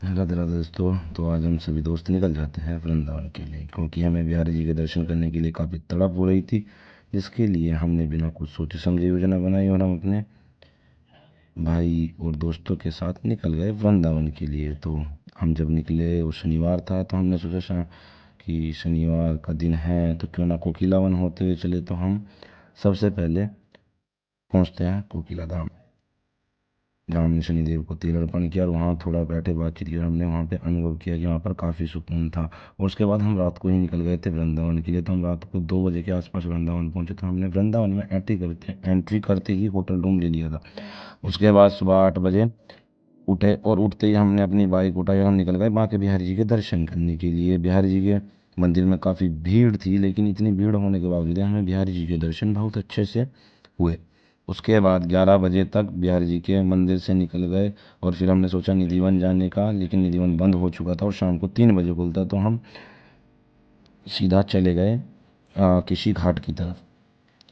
राधे राधे दोस्तों। तो आज हम सभी दोस्त निकल जाते हैं वृंदावन के लिए, क्योंकि हमें बिहारी जी के दर्शन करने के लिए काफ़ी तड़प हो रही थी। जिसके लिए हमने बिना कुछ सोचे समझे योजना बनाई और हम अपने भाई और दोस्तों के साथ निकल गए वृंदावन के लिए। तो हम जब निकले वो शनिवार था, तो हमने सोचा कि शनिवार का दिन है तो क्यों ना कोकिलावन होते हुए चले। तो हम सबसे पहले पहुंचते हैं कोकिला धाम, जहाँ हमने शनिदेव को तिल अर्पण किया और वहाँ थोड़ा बैठे बातचीत की और हमने वहाँ पे अनुभव किया कि वहाँ पर काफ़ी सुकून था। और उसके बाद हम रात को ही निकल गए थे वृंदावन के लिए। तो हम रात को 2 बजे के आसपास वृंदावन पहुँचे। तो हमने वृंदावन में एंट्री करते ही होटल रूम ले लिया था। उसके बाद सुबह 8 बजे उठे और उठते ही हमने अपनी बाइक उठाई और हम निकल गए बांके बिहारी जी के दर्शन करने के लिए। बिहारी जी के मंदिर में काफ़ी भीड़ थी, लेकिन इतनी भीड़ होने के बावजूद हमें बिहारी जी के दर्शन बहुत अच्छे से हुए। उसके बाद 11 बजे तक बिहारी जी के मंदिर से निकल गए और फिर हमने सोचा निधिवन जाने का, लेकिन निधिवन बंद हो चुका था और शाम को 3 बजे खुलता। तो हम सीधा चले गए किसी घाट की तरफ।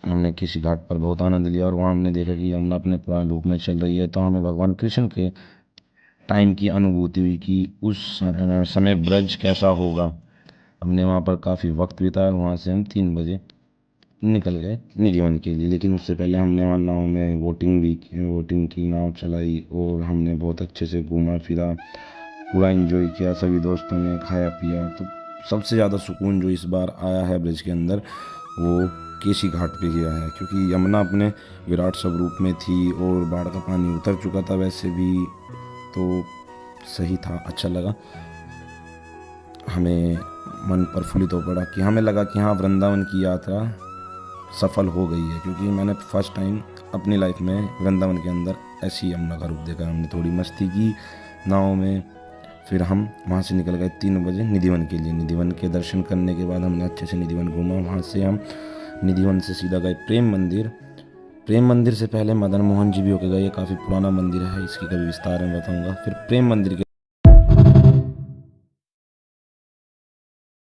हमने किसी घाट पर बहुत आनंद लिया और वहाँ हमने देखा कि यमुना अपने पुराने रूप में चल रही है। तो हमें भगवान कृष्ण के टाइम की अनुभूति हुई कि उस समय ब्रज कैसा होगा। हमने वहाँ पर काफ़ी वक्त बिताया। वहाँ से हम 3 बजे निकल गए निधिवन के लिए, लेकिन उससे पहले हमने वहाँ नाव में बोटिंग भी की, बोटिंग की, नाव चलाई और हमने बहुत अच्छे से घूमा फिरा, पूरा एंजॉय किया सभी दोस्तों ने, खाया पिया। तो सबसे ज़्यादा सुकून जो इस बार आया है ब्रिज के अंदर वो केसी घाट पे गया है, क्योंकि यमुना अपने विराट स्वरूप में थी और बाढ़ का पानी उतर चुका था वैसे भी। तो सही था, अच्छा लगा। हमें मन प्रफुल्लित हो पड़ा कि हमें लगा कि हाँ, वृंदावन की यात्रा सफल हो गई है, क्योंकि मैंने फर्स्ट टाइम अपनी लाइफ में वृंदावन के अंदर ऐसी यमुना का रूप देखा। हमने थोड़ी मस्ती की नाव में, फिर हम वहाँ से निकल गए 3 बजे निधिवन के लिए। निधिवन के दर्शन करने के बाद हमने अच्छे से निधिवन घूमा। वहाँ से हम निधिवन से सीधा गए प्रेम मंदिर। प्रेम मंदिर से पहले मदन मोहन जी भी होके गए। ये काफ़ी पुराना मंदिर है, इसकी कभी विस्तार में बताऊंगा। फिर प्रेम मंदिर के